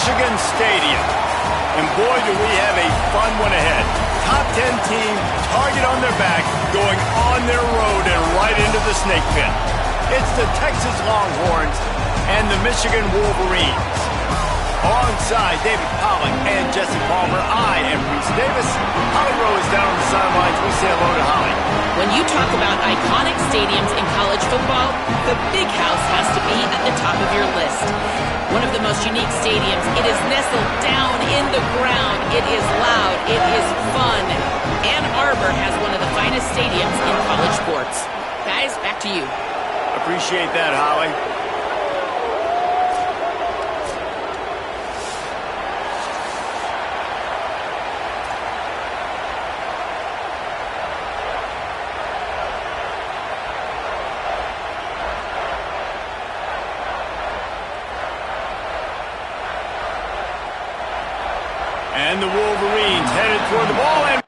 Michigan Stadium. And boy, do we have a fun one ahead. Top 10 team, target on their back, going on their road and right into the snake pit. It's the Texas Longhorns and the Michigan Wolverines. Alongside David Pollack and Jesse Palmer, I am Reese Davis. Holly Rowe is down on the sidelines. We say hello to Holly. When you talk about iconic stadiums in college football, the Big House has to be at the top of your list. One of the most unique stadiums. It is nestled down in the ground. It is loud. It is fun. Ann Arbor has one of the finest stadiums in college sports. Guys, back to you. Appreciate that, Holly. And the Wolverines headed toward the ball and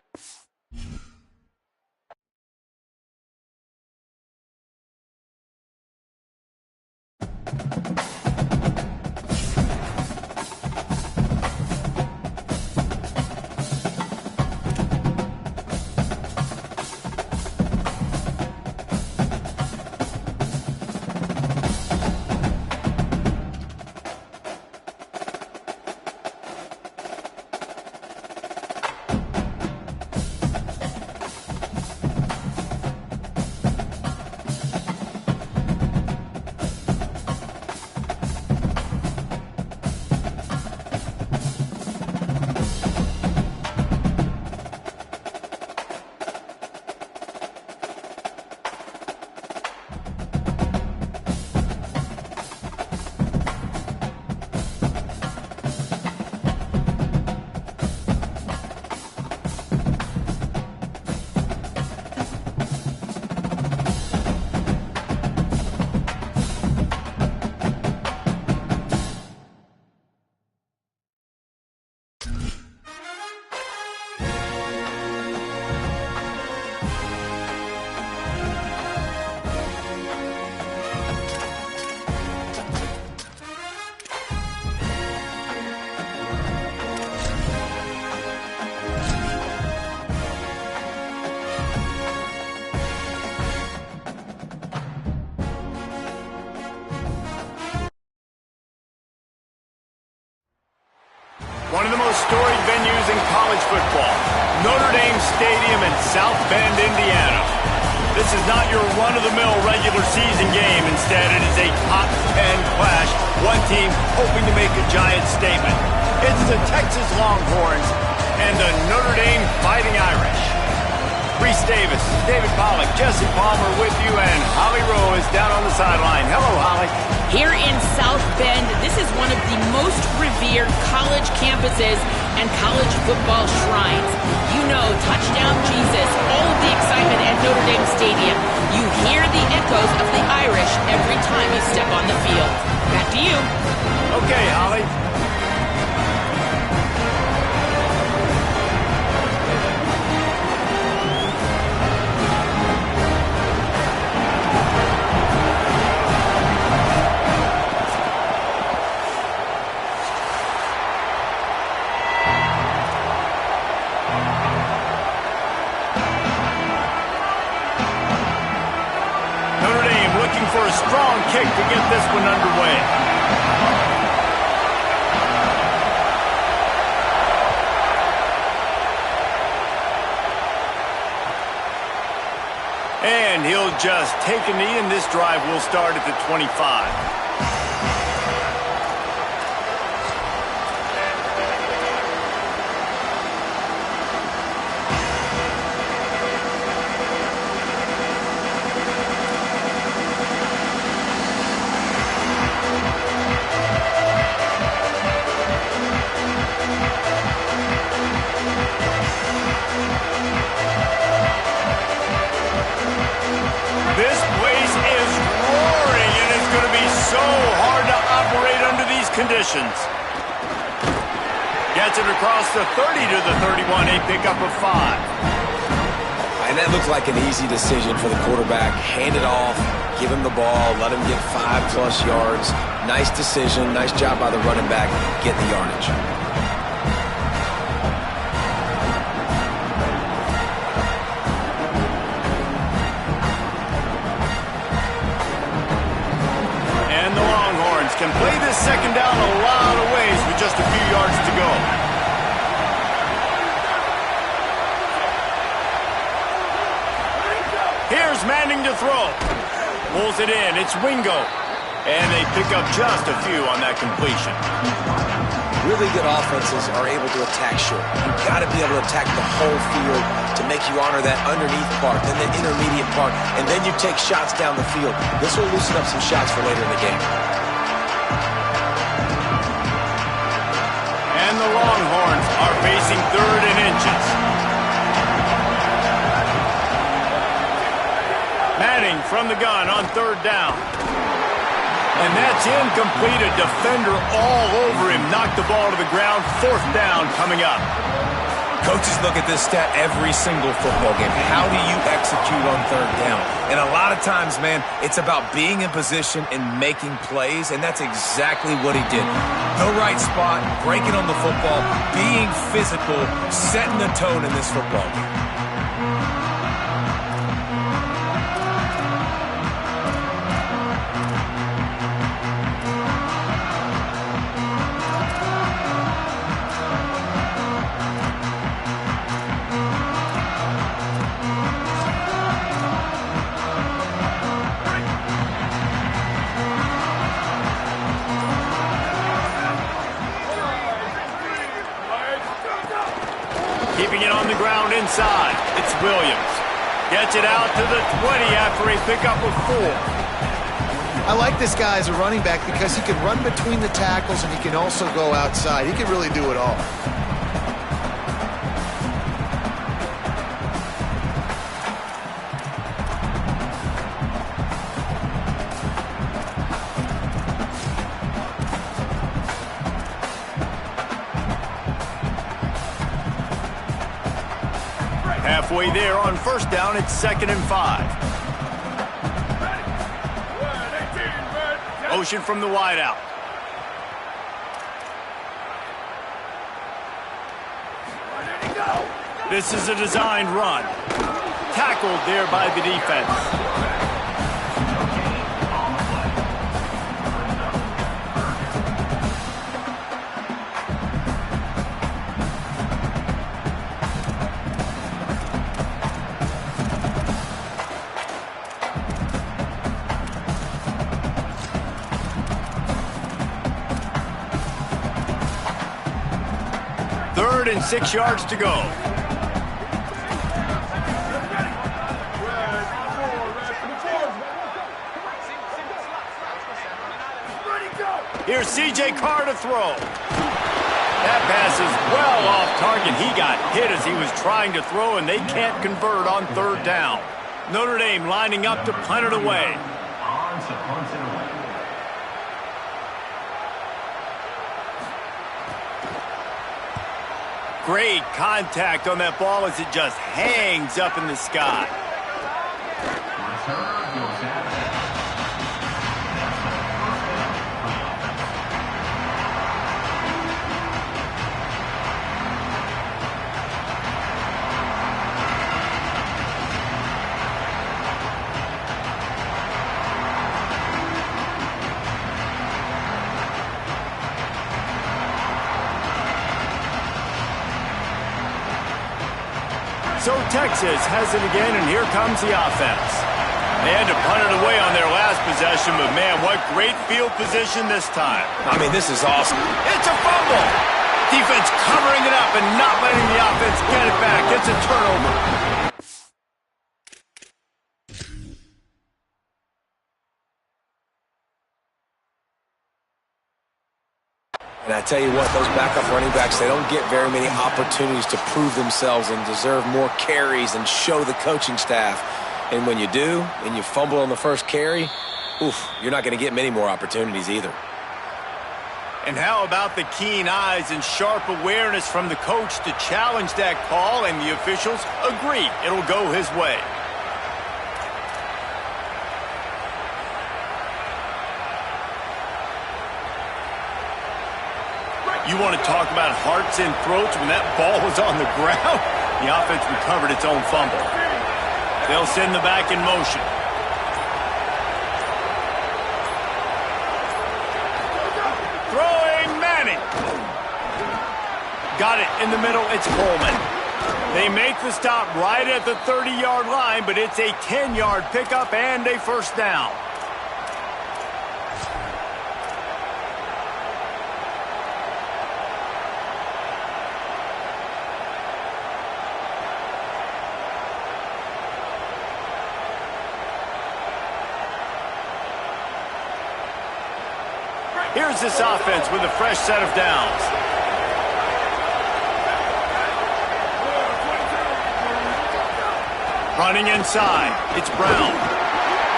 one of the most storied venues in college football, Notre Dame Stadium in South Bend, Indiana. This is not your run-of-the-mill regular season game. Instead, it is a top 10 clash, one team hoping to make a giant statement. It's the Texas Longhorns and the Notre Dame Fighting Irish. Reese Davis, David Pollack, Jesse Palmer with you, and Holly Rowe is down on the sideline. Hello, Holly. Here in South Bend, this is one of the most revered college campuses and college football shrines. You know, touchdown Jesus, all of the excitement at Notre Dame Stadium. You hear the echoes of the Irish every time you step on the field. Back to you. Okay, Holly. For a strong kick to get this one underway. And he'll just take a knee, and this drive will start at the 25. This place is roaring, and it's going to be so hard to operate under these conditions. Gets it across the 30 to the 31, a pickup of 5. And that looked like an easy decision for the quarterback. Hand it off, give him the ball, let him get 5+ yards. Nice decision. Nice job by the running back getting the yardage. And the Longhorns can play this second down a lot of ways with just a few yards to go. Here's Manning to throw. Pulls it in. It's Wingo. And they pick up just a few on that completion. Really good offenses are able to attack short. You've got to be able to attack the whole field to make you honor that underneath part, then the intermediate part, and then you take shots down the field. This will loosen up some shots for later in the game. And the Longhorns are facing 3rd and inches. Manning from the gun on 3rd down. And that's incomplete. A defender all over him. Knocked the ball to the ground. 4th down coming up. Coaches look at this stat every single football game. How do you execute on 3rd down? And a lot of times, man, it's about being in position and making plays, and that's exactly what he did. The right spot, breaking on the football, being physical, setting the tone in this football game. Keeping it on the ground inside. It's Williams. Gets it out to the 20 after a pickup of 4. I like this guy as a running back because he can run between the tackles and he can also go outside. He can really do it all. Halfway there on 1st down, it's 2nd and 5. Motion from the wideout. This is a designed run. Tackled there by the defense. And 6 yards to go. Here's C.J. Carr to throw. That pass is well off target. He got hit as he was trying to throw, and they can't convert on 3rd down. Notre Dame lining up to punt it away. Great contact on that ball as it just hangs up in the sky. So Texas has it again, and here comes the offense. They had to punt it away on their last possession, but man, what great field position this time. I mean, this is awesome. It's a fumble. Defense covering it up and not letting the offense get it back. It's a turnover. And I tell you what, those backup running backs, they don't get very many opportunities to prove themselves and deserve more carries and show the coaching staff. And when you do, and you fumble on the first carry, you're not going to get many more opportunities either. And how about the keen eyes and sharp awareness from the coach to challenge that call, and the officials agree it'll go his way. You want to talk about hearts and throats when that ball was on the ground? The offense recovered its own fumble. They'll send the back in motion. Throwing Manning. Got it in the middle. It's Coleman. They make the stop right at the 30-yard line, but it's a 10-yard pickup and a first down. Here's this offense with a fresh set of downs. Running inside, it's Brown.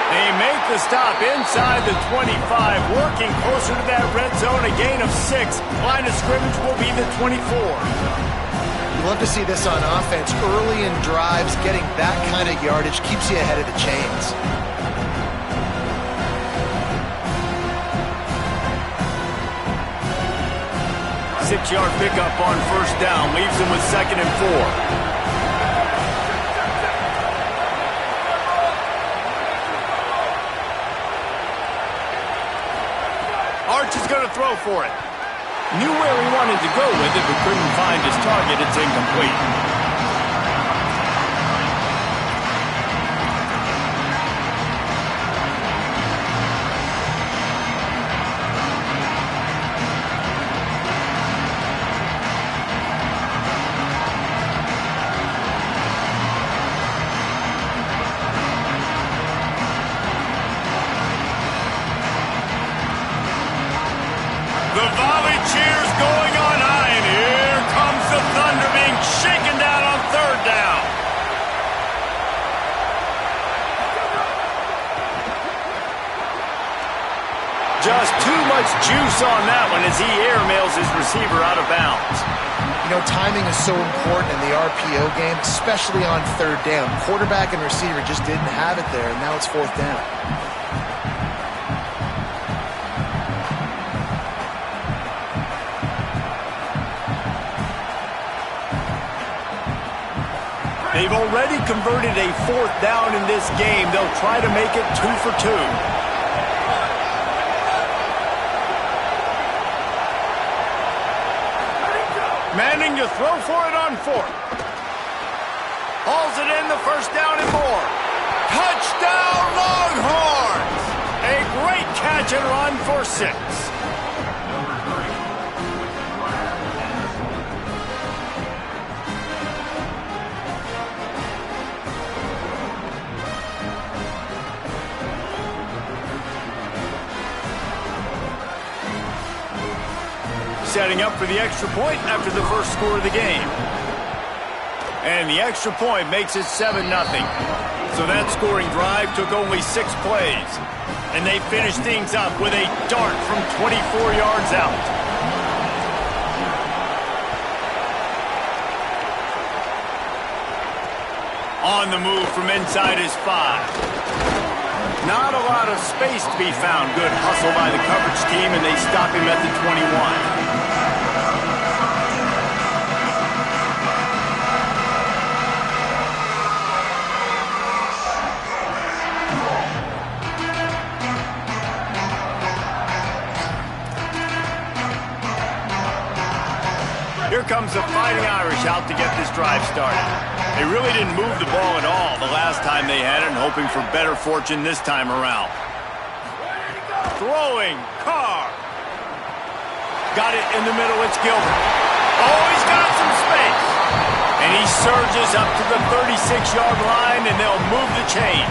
They make the stop inside the 25, working closer to that red zone, a gain of 6. Line of scrimmage will be the 24. You love to see this on offense. Early in drives, getting that kind of yardage keeps you ahead of the chains. Six-yard pickup on first down, leaves them with 2nd and 4. Arch is going to throw for it. Knew where he wanted to go with it, but couldn't find his target. It's incomplete. The volley cheers going on high, and here comes the thunder being shaken down on third down. Just too much juice on that one as he airmails his receiver out of bounds. You know, timing is so important in the RPO game, especially on third down. Quarterback and receiver just didn't have it there, and now it's fourth down. They've already converted a fourth down in this game. They'll try to make it 2 for 2. Manning to throw for it on 4th. Hauls it in, the first down and more. Touchdown Longhorns! A great catch and run for 6. Setting up for the extra point after the first score of the game. And the extra point makes it 7-0. So that scoring drive took only 6 plays. And they finished things up with a dart from 24 yards out. On the move from inside his 5. Not a lot of space to be found. Good hustle by the coverage team, and they stop him at the 21. Here comes the Fighting Irish out to get this drive started. They really didn't move the ball at all the last time they had it, and hoping for better fortune this time around. Throwing, Carr. Got it in the middle, it's Gilbert. Oh, he's got some space. And he surges up to the 36-yard line, and they'll move the chains.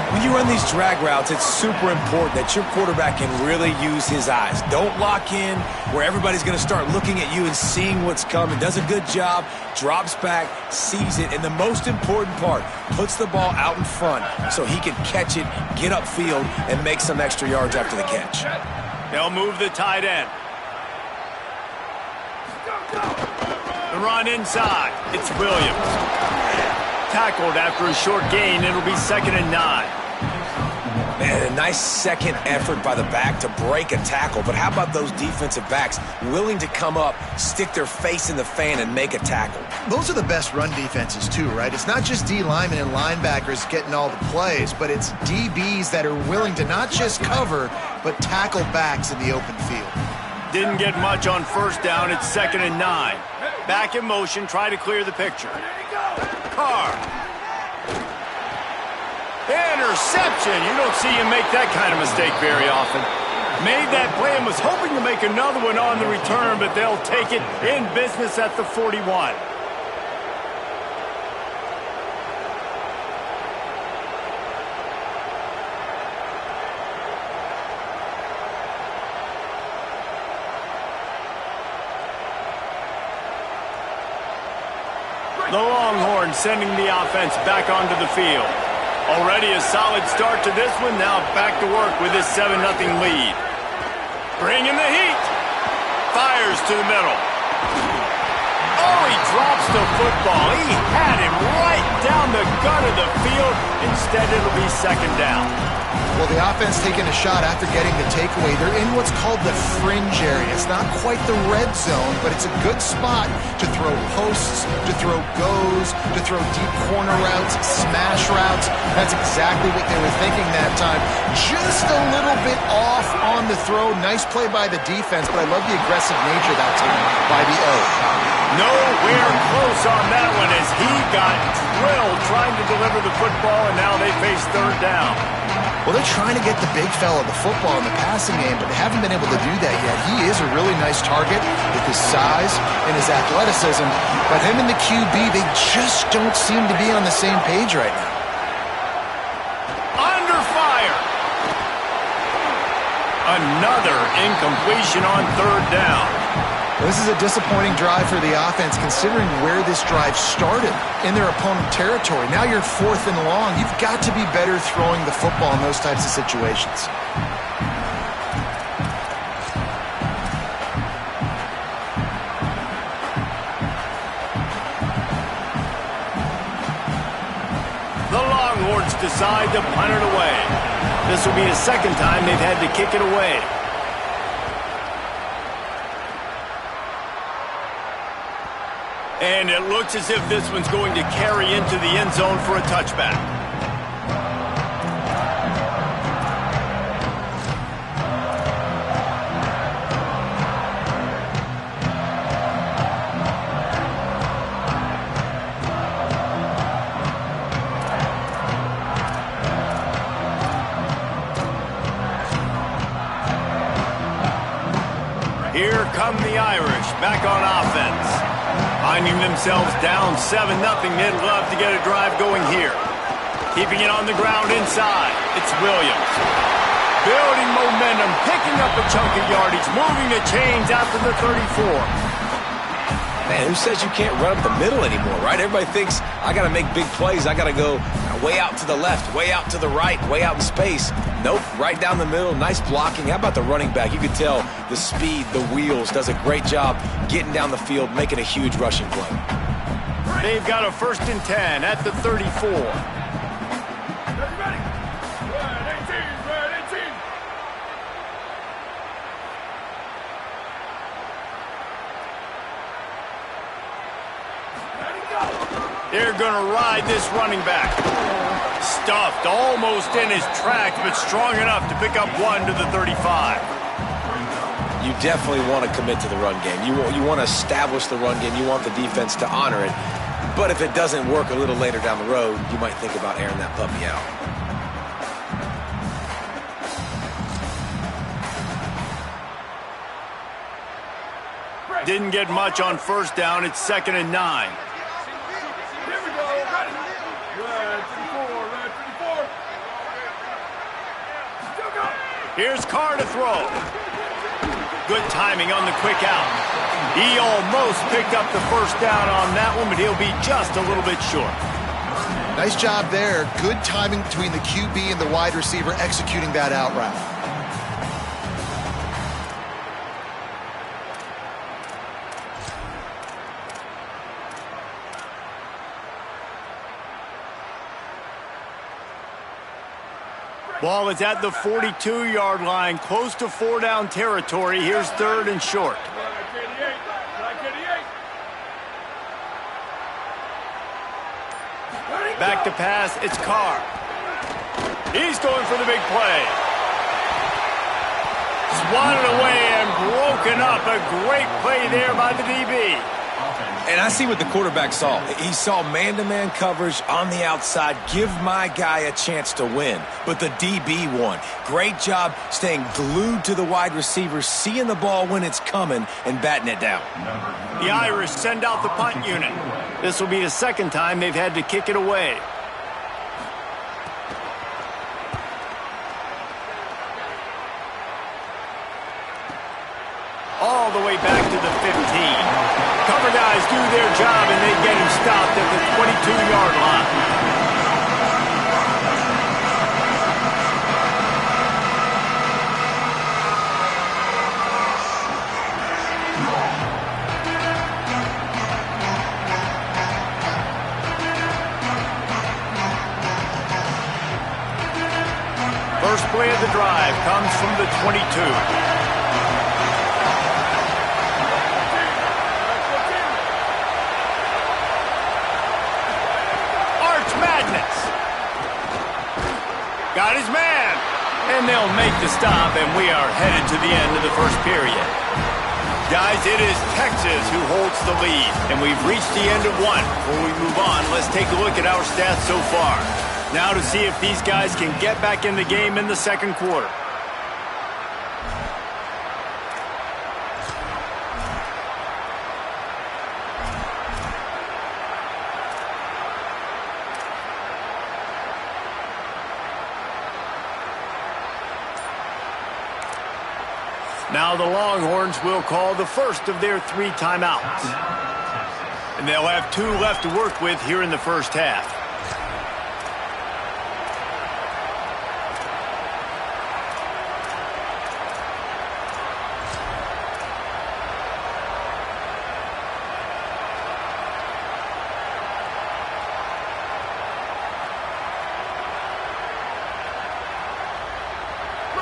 When you run these drag routes, it's super important that your quarterback can really use his eyes. Don't lock in where everybody's going to start looking at you and seeing what's coming. Does a good job, drops back, sees it, and the most important part, puts the ball out in front so he can catch it, get upfield, and make some extra yards after the catch. They'll move the tight end. The run inside. It's Williams. Tackled after a short gain. It'll be 2nd and 9. Man, a nice second effort by the back to break a tackle. But how about those defensive backs willing to come up, stick their face in the fan, and make a tackle? Those are the best run defenses too, right? It's not just D linemen and linebackers getting all the plays, but it's DBs that are willing to not just cover, but tackle backs in the open field. Didn't get much on first down. It's 2nd and 9. Back in motion, try to clear the picture. Carr. Interception. You don't see him make that kind of mistake very often. Made that play and was hoping to make another one on the return, but they'll take it in business at the 41. The Longhorns sending the offense back onto the field. Already a solid start to this one. Now back to work with this 7-0 lead. Bringing the heat. Fires to the middle. Oh, he drops the football. He had him right down the gut of the field. Instead, it'll be 2nd down. Well, the offense taking a shot after getting the takeaway. They're in what's called the fringe area. It's not quite the red zone, but it's a good spot to throw posts, to throw goes, to throw deep corner routes, smash routes. That's exactly what they were thinking that time. Just a little bit off on the throw. Nice play by the defense, but I love the aggressive nature that time by the O. Nowhere close on that one as he got drilled trying to deliver the football, and now they face 3rd down. Well, they're trying to get the big fella the football in the passing game, but they haven't been able to do that yet. He is a really nice target with his size and his athleticism, but him and the QB, they just don't seem to be on the same page right now. Under fire. Another incompletion on 3rd down. This is a disappointing drive for the offense considering where this drive started in their opponent territory. Now you're 4th and long. You've got to be better throwing the football in those types of situations. The Longhorns decide to punt it away. This will be the 2nd time they've had to kick it away. And it looks as if this one's going to carry into the end zone for a touchback. Here come the Irish back on offense. Finding themselves down 7-0, they'd love to get a drive going here. Keeping it on the ground inside, it's Williams. Building momentum, picking up a chunk of yardage, moving the chains out to the 34. Man, who says you can't run up the middle anymore, right? Everybody thinks, I got to make big plays. I got to go way out to the left, way out to the right, way out in space. Nope, right down the middle, nice blocking. How about the running back? You could tell the speed, the wheels, does a great job getting down the field, making a huge rushing play. They've got a 1st and 10 at the 34. They're going to ride this running back. Stuffed almost in his tracks, but strong enough to pick up 1 to the 35. You definitely want to commit to the run game. You want to establish the run game. You want the defense to honor it. But if it doesn't work a little later down the road, you might think about airing that puppy out. Didn't get much on first down. It's 2nd and 9. Here's Carr to throw. Good timing on the quick out. He almost picked up the 1st down on that one, but he'll be just a little bit short. Nice job there. Good timing between the QB and the wide receiver executing that out route. Ball is at the 42-yard line, close to 4-down territory. Here's 3rd and short. Back to pass, it's Carr. He's going for the big play. Swatted away and broken up. A great play there by the DB. And I see what the quarterback saw. He saw man-to-man coverage on the outside. Give my guy a chance to win. But the DB won. Great job staying glued to the wide receiver, seeing the ball when it's coming and batting it down. The Irish send out the punt unit. This will be the second time they've had to kick it away. All the way back to the 15. Cover guys do their job, and they get him stopped at the 22-yard line. First play of the drive comes from the 22. Got his man. And they'll make the stop, and we are headed to the end of the first period. Guys, it is Texas who holds the lead, and we've reached the end of one. Before we move on, let's take a look at our stats so far. Now to see if these guys can get back in the game in the second quarter. Now the Longhorns will call the first of their 3 timeouts. And they'll have 2 left to work with here in the first half.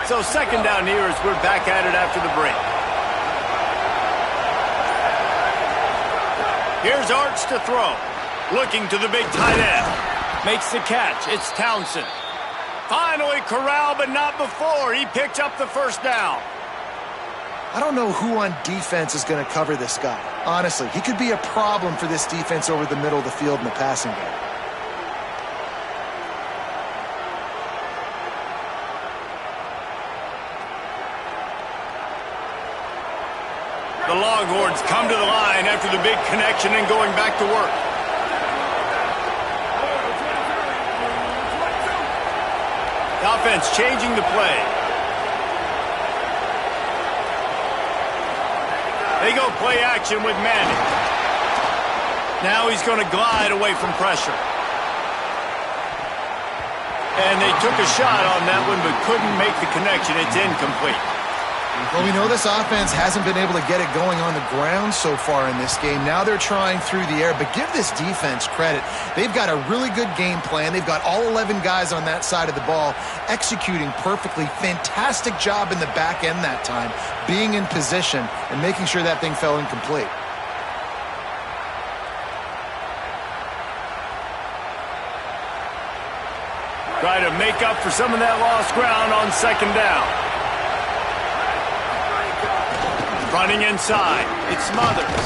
So second down here as we're back at it after the break. Here's Arch to throw. Looking to the big tight end. Makes the catch. It's Townsend. Finally corralled, but not before. He picked up the first down. I don't know who on defense is going to cover this guy. Honestly, he could be a problem for this defense over the middle of the field in the passing game. The Longhorns come to the line after the big connection and going back to work. The offense changing the play. They go play action with Manning. Now he's going to glide away from pressure. And they took a shot on that one but couldn't make the connection. It's incomplete. Well, we know this offense hasn't been able to get it going on the ground so far in this game. Now they're trying through the air, but give this defense credit. They've got a really good game plan. They've got all 11 guys on that side of the ball executing perfectly. Fantastic job in the back end that time, being in position and making sure that thing fell incomplete. Try to make up for some of that lost ground on second down. Running inside. It's Smothers.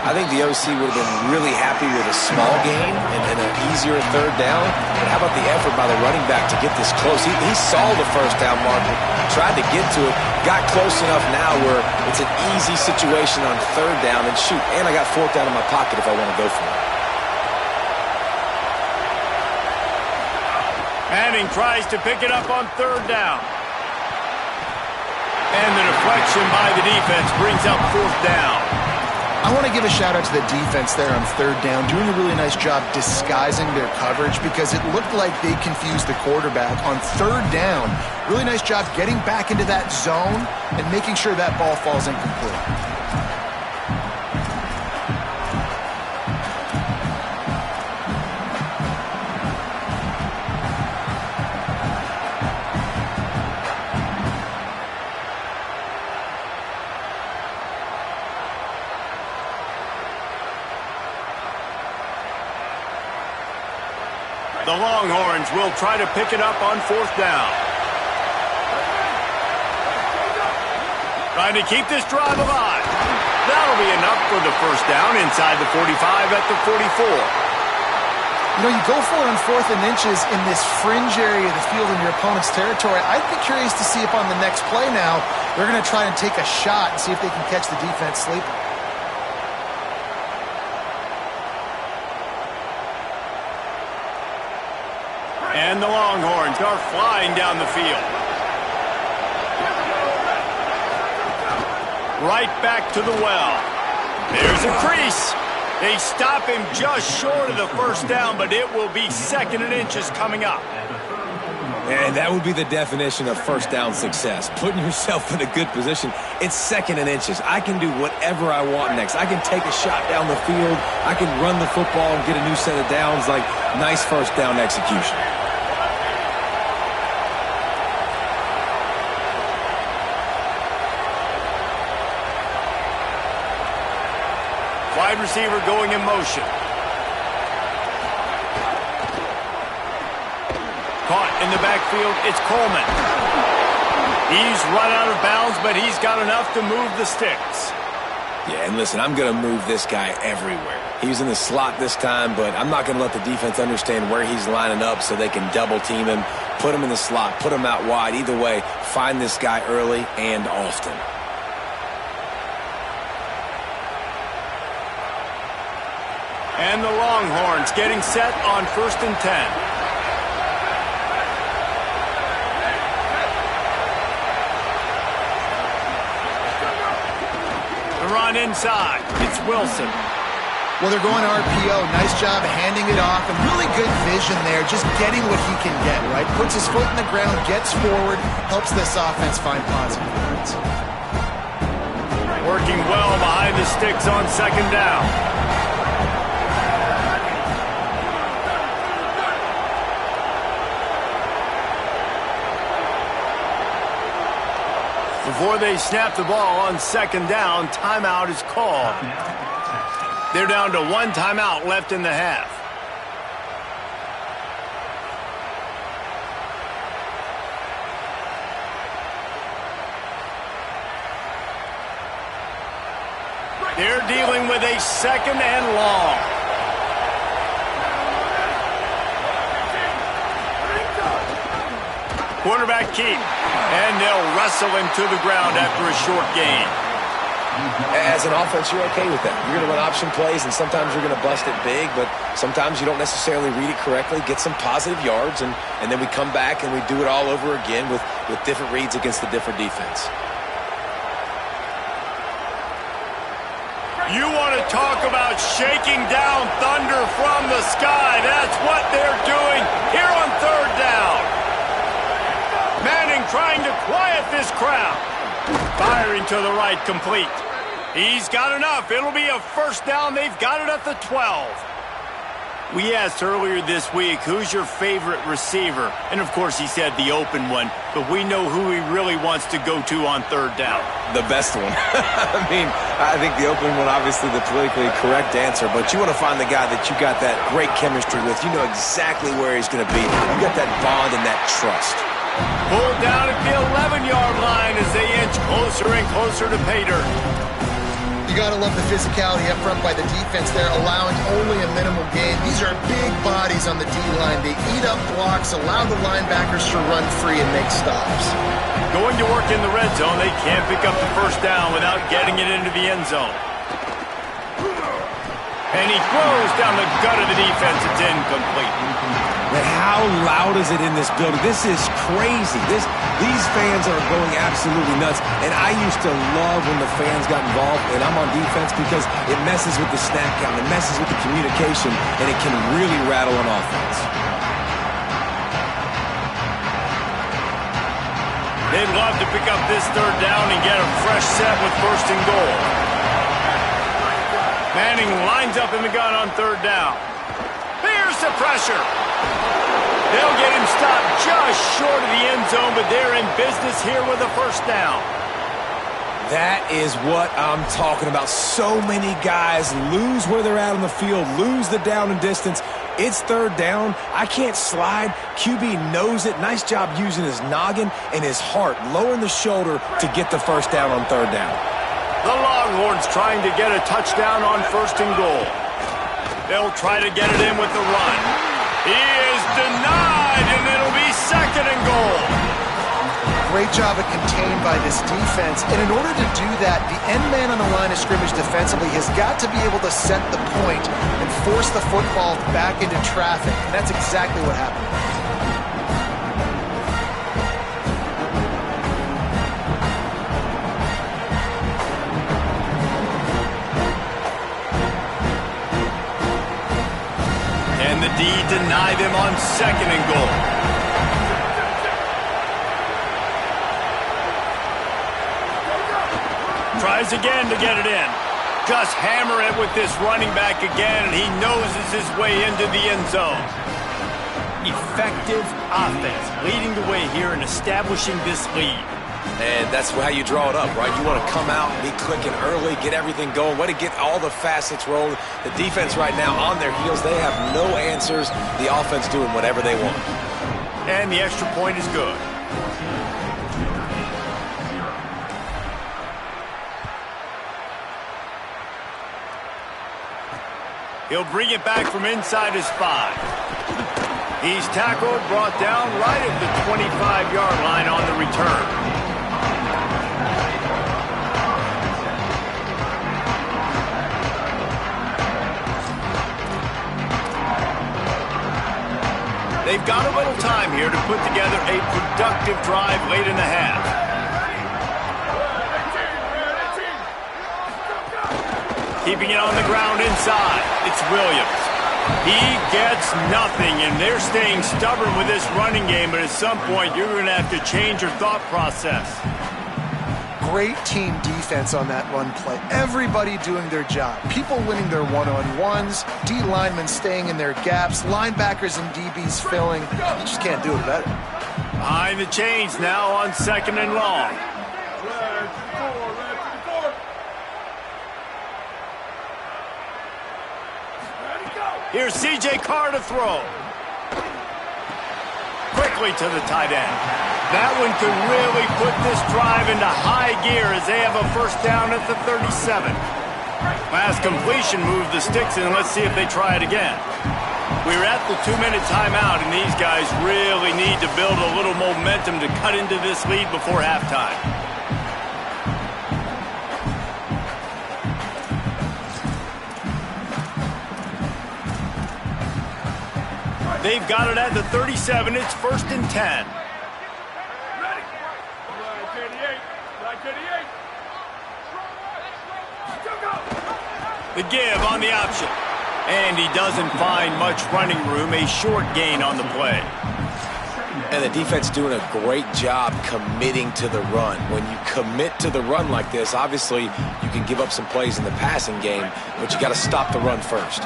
I think the OC would have been really happy with a small gain and an easier third down. But how about the effort by the running back to get this close? He saw the first down marker, tried to get to it, got close enough now where it's an easy situation on third down. And shoot, and I got fourth down in my pocket if I want to go for it. Manning tries to pick it up on third down. And the deflection by the defense brings up fourth down. I want to give a shout out to the defense there on third down, doing a really nice job disguising their coverage because it looked like they confused the quarterback on third down. Really nice job getting back into that zone and making sure that ball falls incomplete. The Longhorns will try to pick it up on 4th down. Trying to keep this drive alive. That'll be enough for the 1st down inside the 45 at the 44. You know, you go for it on 4th and inches in this fringe area of the field in your opponent's territory. I'd be curious to see if on the next play now, they're going to try and take a shot and see if they can catch the defense sleeping. And the Longhorns are flying down the field. Right back to the well. There's a crease. They stop him just short of the 1st down, but it will be 2nd and inches coming up. And that would be the definition of 1st down success. Putting yourself in a good position. It's 2nd and inches. I can do whatever I want next. I can take a shot down the field. I can run the football and get a new set of downs. Like, nice 1st down execution. Wide receiver going in motion. Caught in the backfield, it's Coleman. He's run out of bounds, but he's got enough to move the sticks. Yeah, and listen, I'm going to move this guy everywhere. He's in the slot this time, but I'm not going to let the defense understand where he's lining up so they can double team him, put him in the slot, put him out wide. Either way, find this guy early and often. And the Longhorns getting set on 1st and 10. The run inside. It's Wilson. Well, they're going RPO. Nice job handing it off, and really good vision there, just getting what he can get, right? Puts his foot in the ground, gets forward, helps this offense find positive yards. Working well behind the sticks on 2nd down. Before they snap the ball on 2nd down, timeout is called. They're down to 1 timeout left in the half. They're dealing with a 2nd and long. Quarterback keep. And they'll wrestle him to the ground after a short gain. As an offense, you're okay with that. You're going to run option plays, and sometimes you're going to bust it big, but sometimes you don't necessarily read it correctly, get some positive yards, and then we come back and we do it all over again with different reads against the different defense. You want to talk about shaking down thunder from the sky. That's what they're doing here on 3rd down. Manning trying to quiet this crowd. Firing to the right, complete. He's got enough. It'll be a 1st down. They've got it at the 12. We asked earlier this week, who's your favorite receiver? And, of course, he said the open one. But we know who he really wants to go to on 3rd down. The best one. I mean, I think the open one, obviously the politically correct answer, but you want to find the guy that you got that great chemistry with. You know exactly where he's going to be. You got that bond and that trust. Pulled down at the 11-yard line as they inch closer and closer to pay dirt. You got to love the physicality up front by the defense there, allowing only a minimal gain. These are big bodies on the D-line. They eat up blocks, allow the linebackers to run free and make stops. Going to work in the red zone, they can't pick up the 1st down without getting it into the end zone. And he throws down the gut of the defense. It's incomplete. But how loud is it in this building? This is crazy. These fans are going absolutely nuts. And I used to love when the fans got involved, and I'm on defense, because it messes with the snap count, it messes with the communication, and it can really rattle an offense. They'd love to pick up this 3rd down and get a fresh set with 1st and goal. Manning lines up in the gun on 3rd down. Here's the pressure. They'll get him stopped just short of the end zone, but they're in business here with a 1st down. That is what I'm talking about. So many guys lose where they're at on the field, lose the down and distance. It's third down. I can't slide. QB knows it. Nice job using his noggin and his heart, lowering the shoulder to get the first down on third down. The Longhorns trying to get a touchdown on 1st and goal. They'll try to get it in with the run. He is denied, and it'll be 2nd and goal. Great job of contained by this defense. And in order to do that, the end man on the line of scrimmage defensively has got to be able to set the point and force the football back into traffic. And that's exactly what happened. And the D deny them on 2nd and goal. Tries again to get it in. Just hammer it with this running back again, and he noses his way into the end zone. Effective offense, leading the way here and establishing this lead. And that's how you draw it up, right? You want to come out and be clicking early, get everything going, way to get all the facets rolling. The defense right now on their heels, they have no answers. The offense doing whatever they want. And the extra point is good. He'll bring it back from inside his 5. He's tackled, brought down right at the 25-yard line on the return. They've got a little time here to put together a productive drive late in the half. Keeping it on the ground inside. It's Williams. He gets nothing, and they're staying stubborn with this running game, but at some point you're going to have to change your thought process. Great team defense on that run play. Everybody doing their job. People winning their one-on-ones, D linemen staying in their gaps, linebackers and DBs filling. You just can't do it better. Behind the chains now on 2nd and long. Here's C.J. Carr to throw. Quickly to the tight end. That one could really put this drive into high gear as they have a first down at the 37. Last completion moved the sticks in. Let's see if they try it again. We're at the 2-minute timeout, and these guys really need to build a little momentum to cut into this lead before halftime. They've got it at the 37. It's 1st and 10. The give on the option. And he doesn't find much running room. A short gain on the play. And the defense doing a great job committing to the run. When you commit to the run like this, obviously you can give up some plays in the passing game, but you got to stop the run first.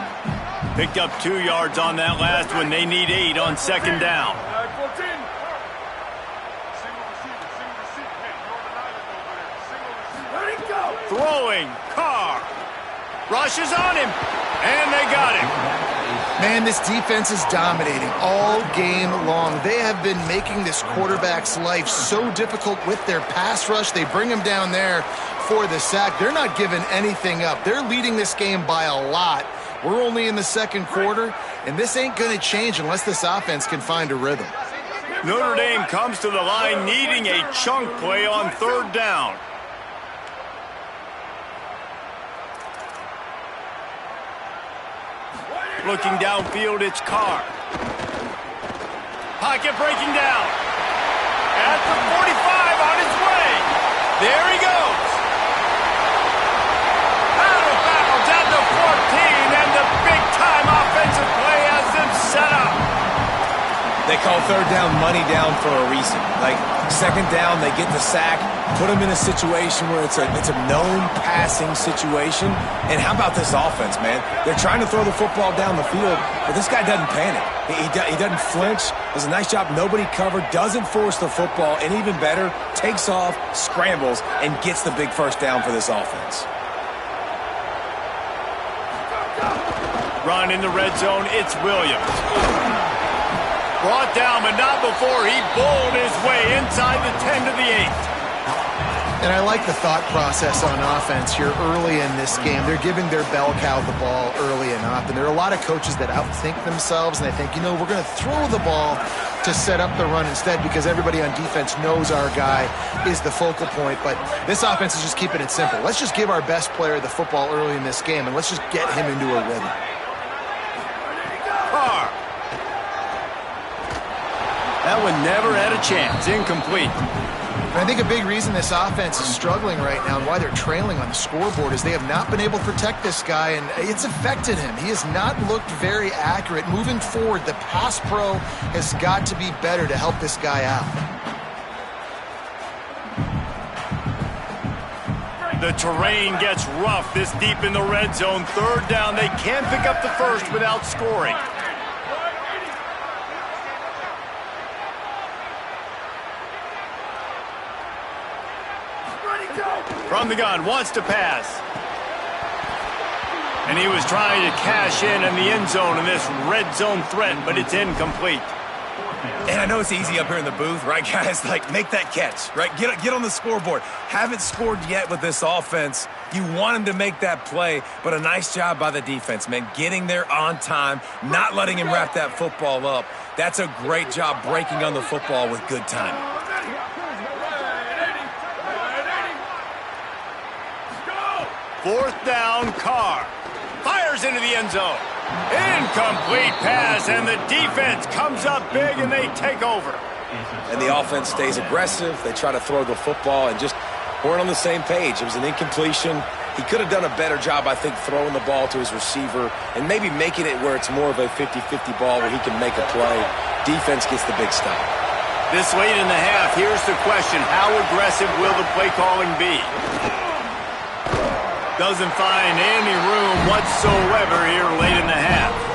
Picked up 2 yards on that last one. They need 8 on 2nd down. Throwing, Carr. Rushes on him, and they got him. Man, this defense is dominating all game long. They have been making this quarterback's life so difficult with their pass rush. They bring him down there for the sack. They're not giving anything up. They're leading this game by a lot. We're only in the 2nd quarter, and this ain't going to change unless this offense can find a rhythm. Notre Dame comes to the line needing a chunk play on 3rd down. Looking downfield, it's Carr. Pocket breaking down. At the 45 on his way. There he goes. Out of bounds at the 14, and the big-time offensive play has them set up. They call third down money down for a reason. Like, second down, they get the sack, put them in a situation where it's a known passing situation. And how about this offense, man? They're trying to throw the football down the field, but this guy doesn't panic. He doesn't flinch. Does a nice job. Nobody covered, doesn't force the football, and even better, takes off, scrambles, and gets the big first down for this offense. Run in the red zone, it's Williams. Brought down, but not before he bowled his way inside the 10 to the 8. And I like the thought process on offense here early in this game. They're giving their bell cow the ball early and often. There are a lot of coaches that outthink themselves, and they think, we're going to throw the ball to set up the run instead because everybody on defense knows our guy is the focal point. But this offense is just keeping it simple. Let's just give our best player the football early in this game, and let's just get him into a rhythm. That one never had a chance. Incomplete. And I think a big reason this offense is struggling right now and why they're trailing on the scoreboard is they have not been able to protect this guy, and it's affected him. He has not looked very accurate. Moving forward, the pass pro has got to be better to help this guy out. The terrain gets rough this deep in the red zone. Third down, they can't pick up the first without scoring. From the gun, wants to pass. And he was trying to cash in the end zone in this red zone threat, but it's incomplete. And I know it's easy up here in the booth, right, guys? Like, make that catch, right? Get on the scoreboard. Haven't scored yet with this offense. You want him to make that play, but a nice job by the defense, man. Getting there on time, not letting him wrap that football up. That's a great job breaking on the football with good timing. Fourth down, Carr. Fires into the end zone. Incomplete pass, and the defense comes up big, and they take over. And the offense stays aggressive. They try to throw the football and just weren't on the same page. It was an incompletion. He could have done a better job, I think, throwing the ball to his receiver and maybe making it where it's more of a 50-50 ball where he can make a play. Defense gets the big stop. This late in the half, here's the question. How aggressive will the play calling be? Doesn't find any room whatsoever here late in the half.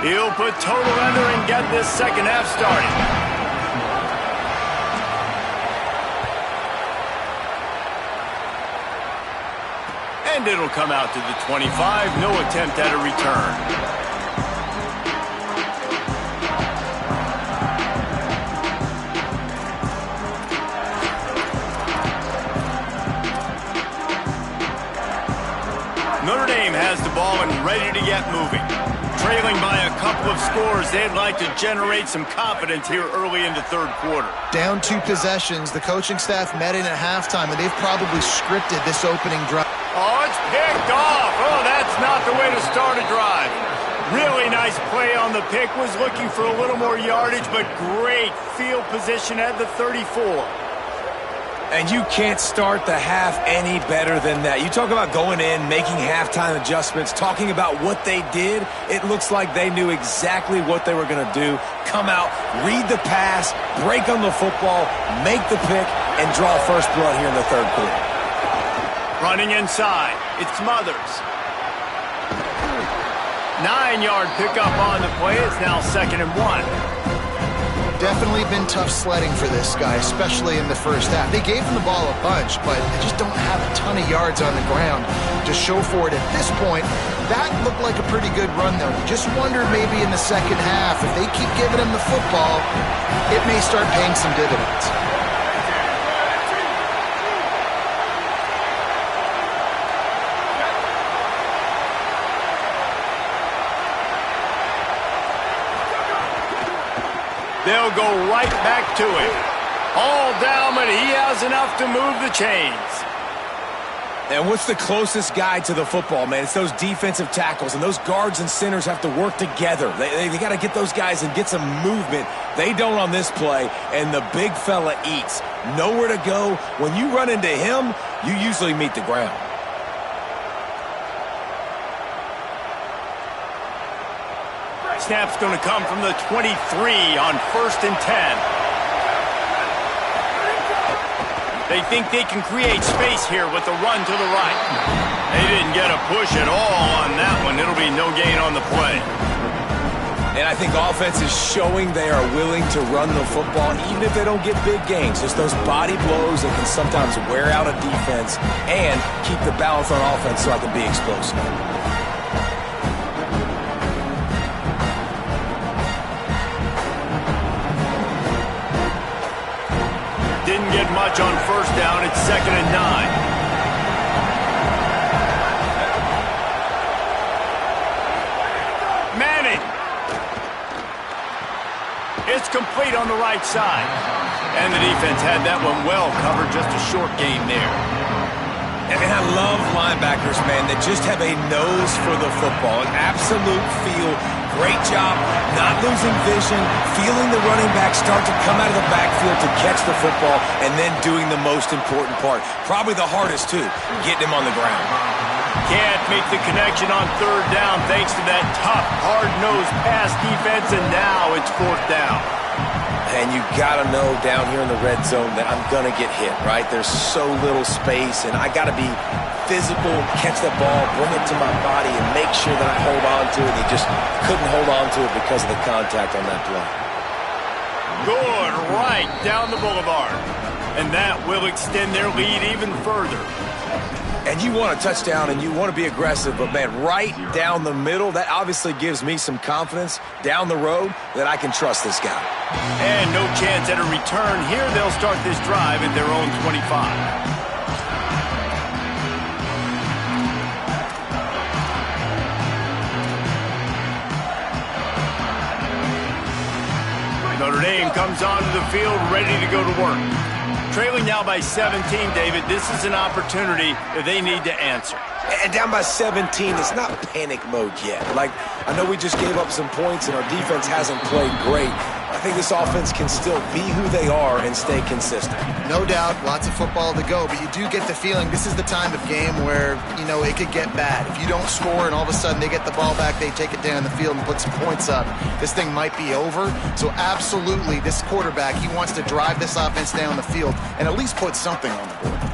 He'll put total under and get this second half started. And it'll come out to the 25. No attempt at a return. Notre Dame has the ball and ready to get moving. Trailing by a couple of scores, they'd like to generate some confidence here early in the third quarter. Down 2 possessions, the coaching staff met in at halftime, and they've probably scripted this opening drive. Oh, it's picked off. Oh, that's not the way to start a drive. Really nice play on the pick. Was looking for a little more yardage, but great field position at the 34. And you can't start the half any better than that. You talk about going in, making halftime adjustments, talking about what they did. It looks like they knew exactly what they were going to do. Come out, read the pass, break on the football, make the pick, and draw first blood here in the third quarter. Running inside, it's Mothers. 9-yard pickup on the play. It's now 2nd and 1. Definitely been tough sledding for this guy, especially in the first half. They gave him the ball a bunch, but they just don't have a ton of yards on the ground to show for it at this point. That looked like a pretty good run, though. You just wonder maybe in the second half, if they keep giving him the football, it may start paying some dividends. They'll go right back to him. All down, but he has enough to move the chains. And what's the closest guy to the football, man? It's those defensive tackles, and those guards and centers have to work together. They got to get those guys and get some movement. They don't on this play, and the big fella eats. Nowhere to go. When you run into him, you usually meet the ground. Snap's going to come from the 23 on 1st and 10. They think they can create space here with the run to the right. They didn't get a push at all on that one. It'll be no gain on the play. And I think offense is showing they are willing to run the football, even if they don't get big gains. Just those body blows that can sometimes wear out a defense and keep the balance on offense so I can be explosive. Didn't get much on 1st down. It's 2nd and 9. Manning. It's complete on the right side. And the defense had that one well covered. Just a short gain there. And I love linebackers, man, that just have a nose for the football. An absolute feel. Great job not losing vision, feeling the running back start to come out of the backfield to catch the football, and then doing the most important part. Probably the hardest, too, getting him on the ground. Can't make the connection on 3rd down thanks to that tough, hard-nosed pass defense, and now it's 4th down. And you got to know down here in the red zone that I'm going to get hit, right? There's so little space, and I got to be physical, catch the ball, bring it to my body, and make sure that I hold on to it. He just couldn't hold on to it because of the contact on that play. Good, right down the boulevard. And that will extend their lead even further. And you want a touchdown and you want to be aggressive, but, man, right down the middle, that obviously gives me some confidence down the road that I can trust this guy. And no chance at a return here. They'll start this drive at their own 25. Notre Dame comes onto the field ready to go to work. Trailing now by 17, David, this is an opportunity that they need to answer. And down by 17, it's not panic mode yet. Like, I know we just gave up some points and our defense hasn't played great. I think this offense can still be who they are and stay consistent. No doubt, lots of football to go, but you do get the feeling this is the time of game where, you know, it could get bad. If you don't score and all of a sudden they get the ball back, they take it down the field and put some points up, this thing might be over. So absolutely, this quarterback, he wants to drive this offense down the field and at least put something on the board.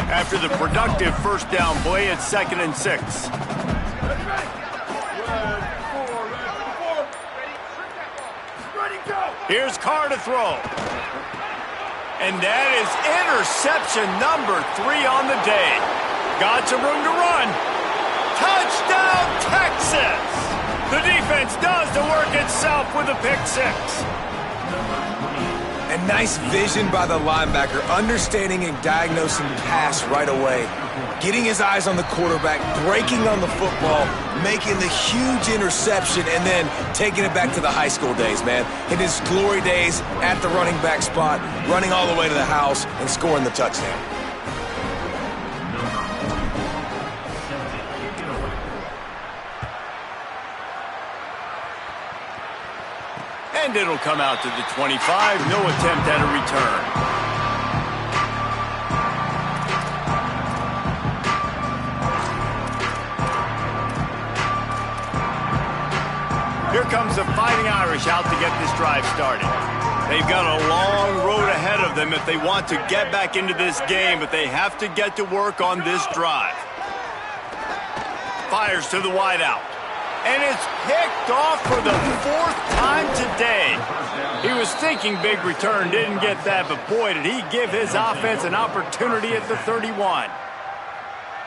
After the productive 1st down play, it's 2nd and 6. Here's Carr to throw. And that is interception number 3 on the day. Got some room to run. Touchdown, Texas! The defense does the work itself with a pick 6. And nice vision by the linebacker, understanding and diagnosing the pass right away. Getting his eyes on the quarterback, breaking on the football, making the huge interception, and then taking it back to the high school days, man. In his glory days at the running back spot, running all the way to the house and scoring the touchdown. And it'll come out to the 25. No attempt at a return. Here comes the Fighting Irish out to get this drive started. They've got a long road ahead of them if they want to get back into this game, but they have to get to work on this drive. Fires to the wideout. And it's picked off for the 4th time today. He was thinking big return, didn't get that, but boy, did he give his offense an opportunity at the 31.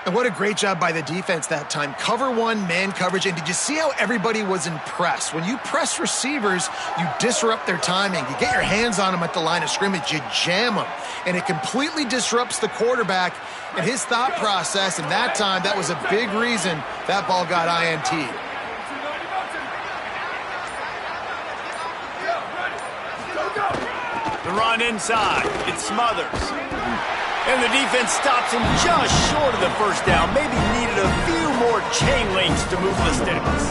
And what a great job by the defense that time. Cover one, man coverage. And did you see how everybody was impressed? When you press receivers, you disrupt their timing. You get your hands on them at the line of scrimmage. You jam them. And it completely disrupts the quarterback and his thought process. And that time, that was a big reason that ball got INT'd. The run inside. It smothers. And the defense stops him just short of the first down. Maybe needed a few more chain links to move the sticks.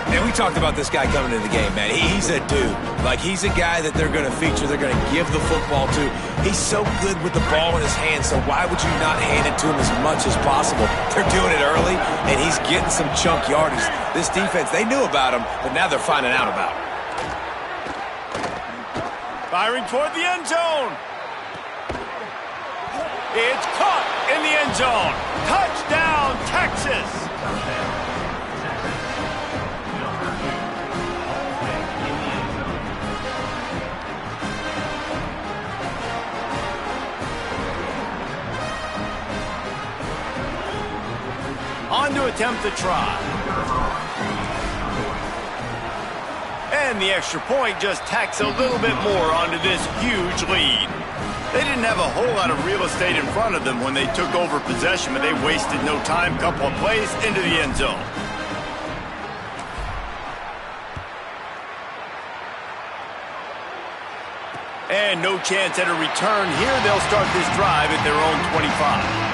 And we talked about this guy coming into the game, man. He's a dude. Like, he's a guy that they're going to feature, they're going to give the football to. He's so good with the ball in his hands, so why would you not hand it to him as much as possible? They're doing it early, and he's getting some chunk yardage. This defense, they knew about him, but now they're finding out about him. Firing toward the end zone. It's caught in the end zone. Touchdown, Texas. On to attempt the try. And the extra point just tacks a little bit more onto this huge lead. They didn't have a whole lot of real estate in front of them when they took over possession, but they wasted no time. Couple of plays into the end zone. And no chance at a return here. They'll start this drive at their own 25.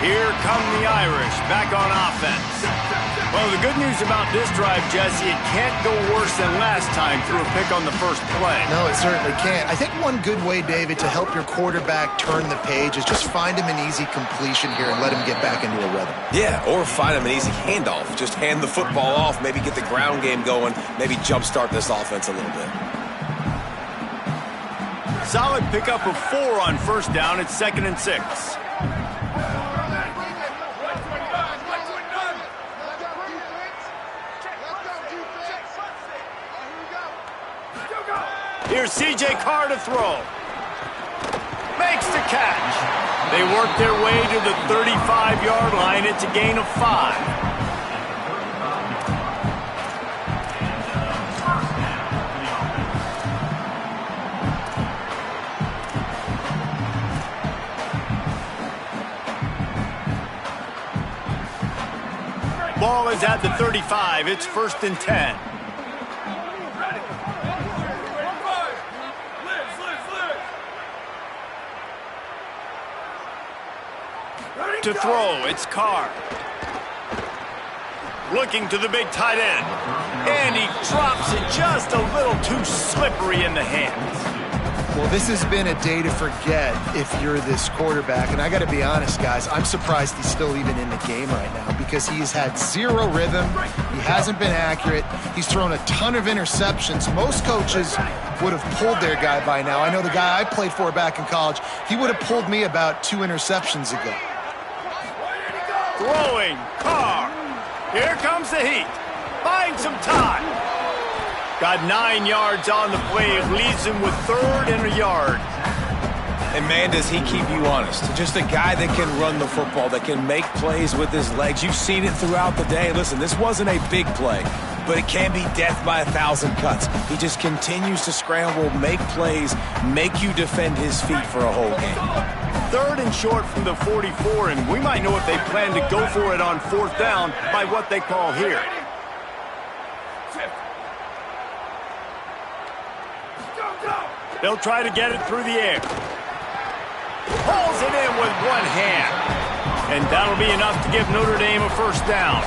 Here come the Irish, back on offense. Well, the good news about this drive, Jesse, it can't go worse than last time through a pick on the first play. No, it certainly can't. I think one good way, David, to help your quarterback turn the page is just find him an easy completion here and let him get back into a rhythm. Yeah, or find him an easy handoff. Just hand the football off, maybe get the ground game going, maybe jumpstart this offense a little bit. Solid pickup of 4 on first down. It's 2nd and 6. Here's C.J. Carr to throw. Makes the catch. They work their way to the 35-yard line. It's a gain of 5. Ball is at the 35. It's 1st and 10. To throw, it's Carr. Looking to the big tight end. And he drops it just a little too slippery in the hands. Well, this has been a day to forget if you're this quarterback. And I got to be honest, guys, I'm surprised he's still even in the game right now because he's had zero rhythm. He hasn't been accurate. He's thrown a ton of interceptions. Most coaches would have pulled their guy by now. I know the guy I played for back in college, he would have pulled me about 2 interceptions ago. Throwing, Carr. Here comes the heat. Buying some time. Got 9 yards on the play. It leaves him with 3rd and a yard. And, man, does he keep you honest. Just a guy that can run the football, that can make plays with his legs. You've seen it throughout the day. Listen, this wasn't a big play, but it can be death by 1,000 cuts. He just continues to scramble, make plays, make you defend his feet for a whole game. 3rd and short from the 44, and we might know if they plan to go for it on 4th down by what they call here. They'll try to get it through the air. Pulls it in with one hand. And that'll be enough to give Notre Dame a 1st down.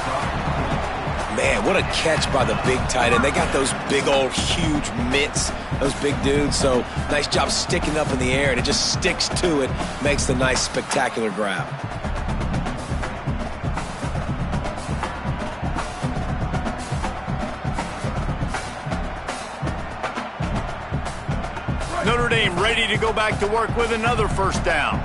Man, what a catch by the big tight end. They got those big old huge mitts, those big dudes. So nice job sticking up in the air, and it just sticks to it, makes the nice spectacular grab. Notre Dame ready to go back to work with another 1st down.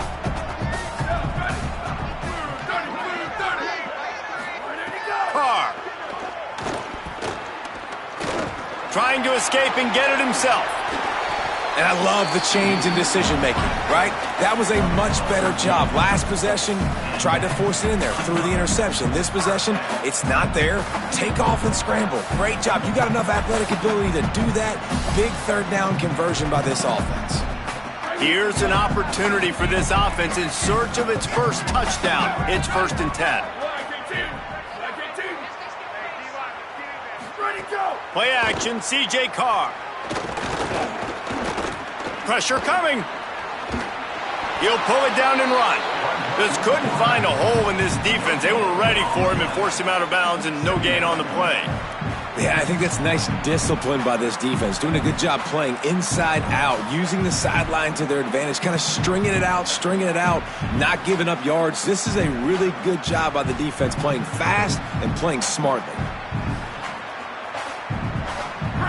trying to escape and get it himself. And I love the change in decision-making, right? That was a much better job. Last possession, tried to force it in there, threw the interception. This possession, it's not there. Take off and scramble. Great job. You got enough athletic ability to do that. Big third down conversion by this offense. Here's an opportunity for this offense in search of its first touchdown. It's 1st and 10. Play action, C.J. Carr. Pressure coming. He'll pull it down and run. Just couldn't find a hole in this defense. They were ready for him and forced him out of bounds and no gain on the play. Yeah, I think that's nice discipline by this defense. Doing a good job playing inside out, using the sideline to their advantage, kind of stringing it out, not giving up yards. This is a really good job by the defense, playing fast and playing smartly.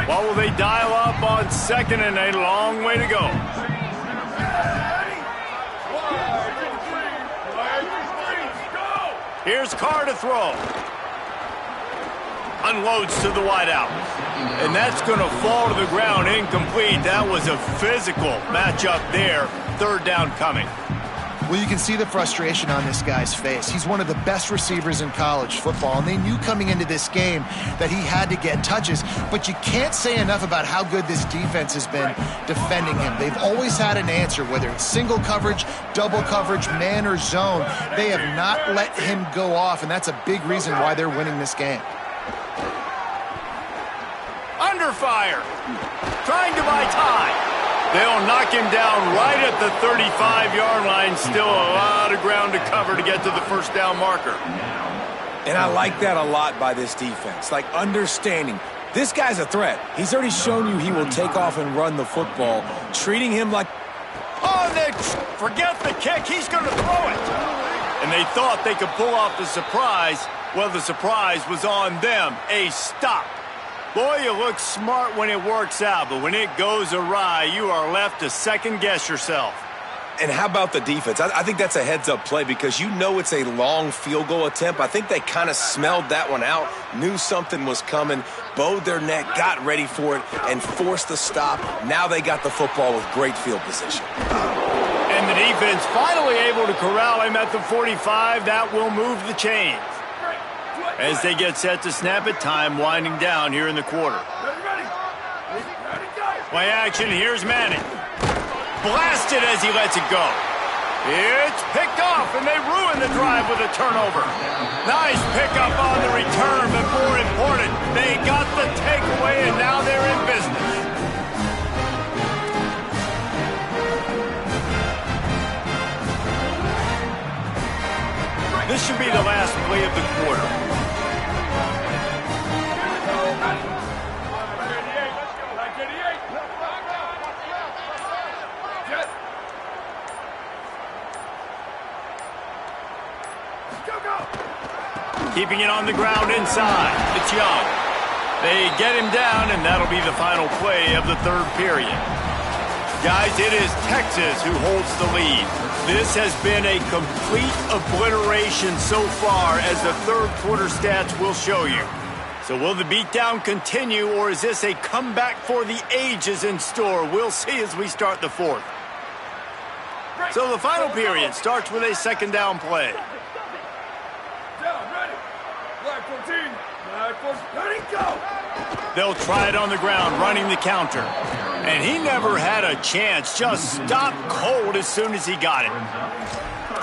What will they dial up on 2nd and a long way to go? Here's Carr to throw. Unloads to the wideout. And that's going to fall to the ground incomplete. That was a physical matchup there. 3rd down coming. Well, you can see the frustration on this guy's face. He's one of the best receivers in college football, and they knew coming into this game that he had to get touches, but you can't say enough about how good this defense has been defending him. They've always had an answer, whether it's single coverage, double coverage, man or zone. They have not let him go off, and that's a big reason why they're winning this game. Under fire. Trying to buy time. They'll knock him down right at the 35-yard line. Still a lot of ground to cover to get to the 1st down marker. And I like that a lot by this defense. Like, understanding this guy's a threat. He's already shown you he will take off and run the football. Treating him like... Oh, Nick, forget the kick. He's going to throw it. And they thought they could pull off the surprise. Well, the surprise was on them. A stop. Boy, you look smart when it works out, but when it goes awry, you are left to second-guess yourself. And how about the defense? I think that's a heads-up play because you know it's a long field goal attempt. I think they kind of smelled that one out, knew something was coming, bowed their neck, got ready for it, and forced the stop. Now they got the football with great field position. And the defense finally able to corral him at the 45. That will move the chains. As they get set to snap it, time winding down here in the quarter. Play action, here's Manning. Blasted as he lets it go. It's picked off, and they ruin the drive with a turnover. Nice pickup on the return, but more important, they got the takeaway, and now they're in business. This should be the last play of the quarter. Keeping it on the ground inside. It's Young. They get him down, and that'll be the final play of the 3rd period. Guys, it is Texas who holds the lead. This has been a complete obliteration so far, as the 3rd quarter stats will show you. So will the beatdown continue, or is this a comeback for the ages in store? We'll see as we start the 4th. So the final period starts with a 2nd down play. They'll try it on the ground, running the counter. And he never had a chance, just stopped cold as soon as he got it.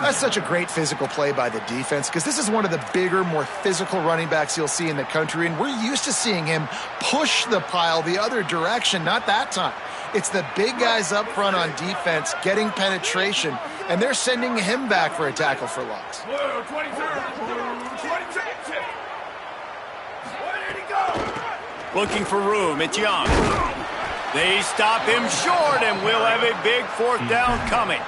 That's such a great physical play by the defense because this is one of the bigger, more physical running backs you'll see in the country, and we're used to seeing him push the pile the other direction, not that time. It's the big guys up front on defense getting penetration, and they're sending him back for a tackle for loss. Looking for room, it's Young. They stop him short, and we'll have a big 4th down coming.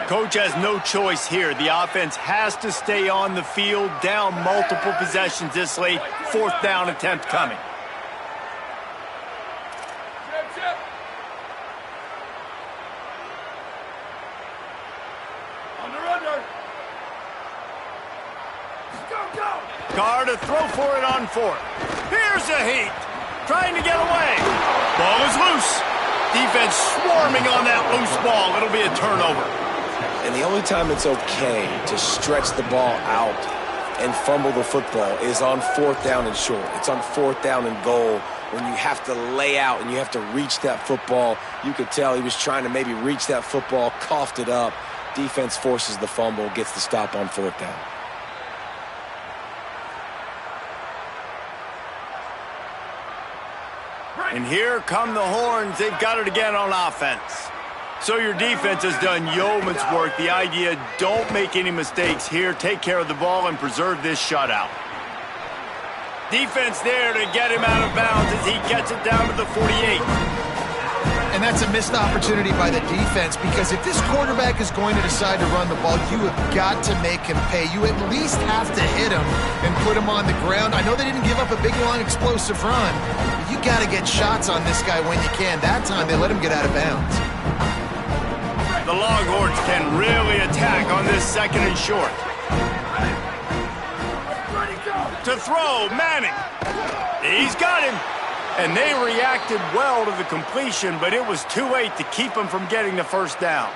Coach has no choice here. The offense has to stay on the field, down multiple possessions this late. 4th down attempt coming. Carr to throw for it on fourth. Here's a heat. Trying to get away. Ball is loose. Defense swarming on that loose ball. It'll be a turnover. And the only time it's okay to stretch the ball out and fumble the football is on fourth down and short. It's on fourth down and goal when you have to lay out and you have to reach that football. You could tell he was trying to maybe reach that football, coughed it up. Defense forces the fumble, gets the stop on fourth down. And here come the horns. They've got it again on offense. So your defense has done yeoman's work. The idea, don't make any mistakes here. Take care of the ball and preserve this shutout. Defense there to get him out of bounds as he gets it down to the 48. And that's a missed opportunity by the defense, because if this quarterback is going to decide to run the ball, you have got to make him pay. You at least have to hit him and put him on the ground. I know they didn't give up a big, long, explosive run, but you got to get shots on this guy when you can. That time, they let him get out of bounds. The Longhorns can really attack on this second and short. To throw, Manning. He's got him. And they reacted well to the completion, but it was too late to keep him from getting the first down.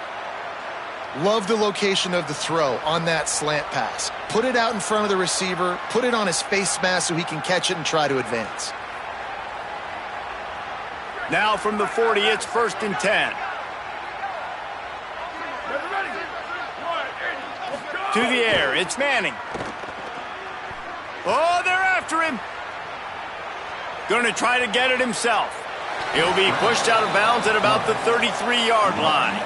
Love the location of the throw on that slant pass. Put it out in front of the receiver, put it on his face mask so he can catch it and try to advance. Now from the 40, it's 1st and 10. To the air, it's Manning. Oh, they're after him. Going to try to get it himself. He'll be pushed out of bounds at about the 33-yard line.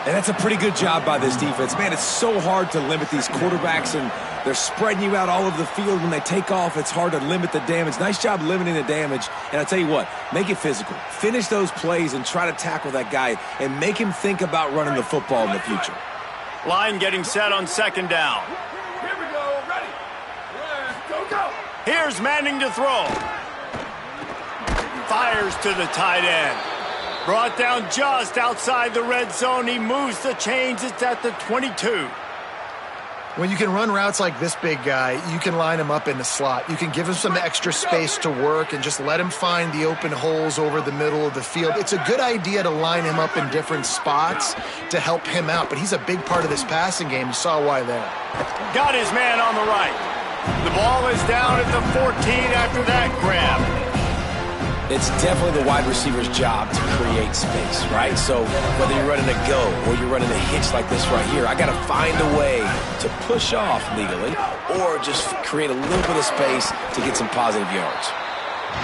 And that's a pretty good job by this defense. Man, it's so hard to limit these quarterbacks, and they're spreading you out all over the field. When they take off, it's hard to limit the damage. Nice job limiting the damage. And I tell you what, make it physical. Finish those plays and try to tackle that guy and make him think about running the football in the future. Line getting set on 2nd down. Here we go. Ready. Go. Here's Manning to throw. Fires to the tight end. Brought down just outside the red zone. He moves the chains. It's at the 22. When you can run routes like this big guy, you can line him up in the slot. You can give him some extra space to work and just let him find the open holes over the middle of the field. It's a good idea to line him up in different spots to help him out, but he's a big part of this passing game. You saw why there. Got his man on the right. The ball is down at the 14 after that grab. It's definitely the wide receiver's job to create space, right? So whether you're running a go or you're running a hitch like this right here, I got to find a way to push off legally or just create a little bit of space to get some positive yards.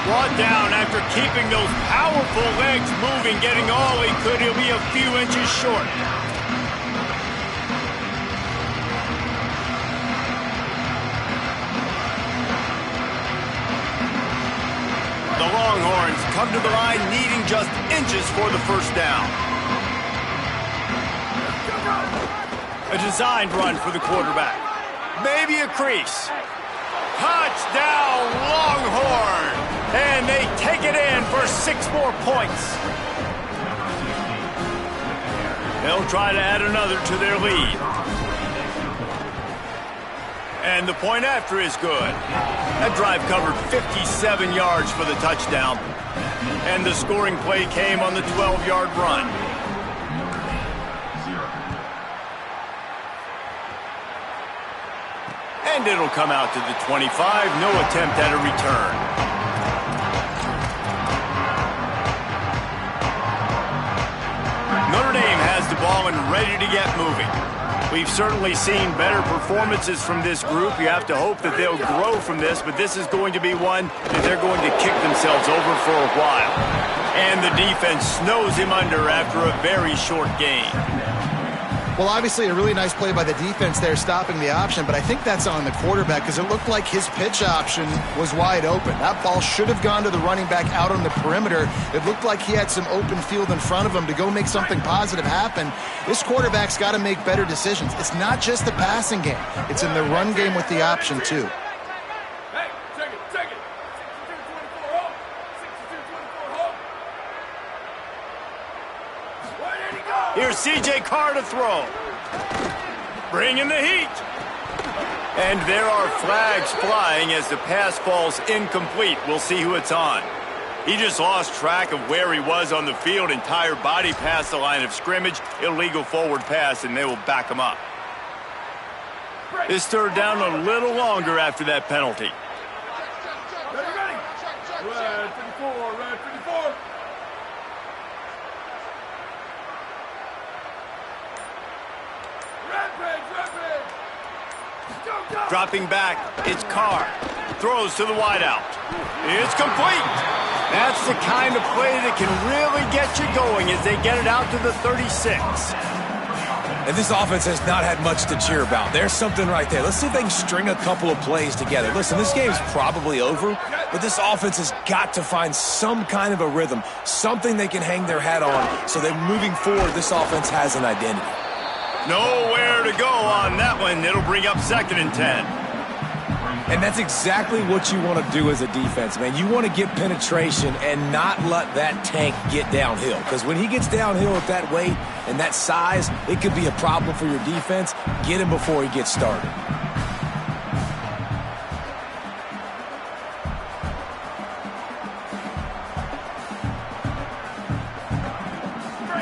Brought down after keeping those powerful legs moving, getting all he could. He'll be a few inches short. The Longhorns come to the line needing just inches for the first down. A designed run for the quarterback. Maybe a crease. Touchdown, Longhorn! And they take it in for 6 more points. They'll try to add another to their lead. And the point after is good. That drive covered 57 yards for the touchdown. And the scoring play came on the 12-yard run. And it'll come out to the 25. No attempt at a return. Notre Dame has the ball and ready to get moving. We've certainly seen better performances from this group. You have to hope that they'll grow from this, but this is going to be one that they're going to kick themselves over for a while. And the defense snows him under after a very short game. Well, obviously a really nice play by the defense there stopping the option, but I think that's on the quarterback because it looked like his pitch option was wide open. That ball should have gone to the running back out on the perimeter. It looked like he had some open field in front of him to go make something positive happen. This quarterback's got to make better decisions. It's not just the passing game. It's in the run game with the option, too. Hey, take it. 62-24 home. 62-24 home. Where did he go? Here's C.J. Carr to throw. Bringing the heat. And there are flags flying as the pass falls incomplete. We'll see who it's on. He just lost track of where he was on the field. Entire body past the line of scrimmage. Illegal forward pass, and they will back him up. This third down a little longer after that penalty. Ready. Red 54, red 54. Rampage. Go. Dropping back, it's Carr. Throws to the wideout. It's complete. That's the kind of play that can really get you going as they get it out to the 36. And this offense has not had much to cheer about. There's something right there. Let's see if they can string a couple of plays together. Listen, this game's probably over, but this offense has got to find some kind of a rhythm, something they can hang their hat on so that moving forward, this offense has an identity. Nowhere to go on that one. It'll bring up 2nd and 10. And that's exactly what you want to do as a defense, man. You want to get penetration and not let that tank get downhill. Because when he gets downhill at that weight and that size, it could be a problem for your defense. Get him before he gets started.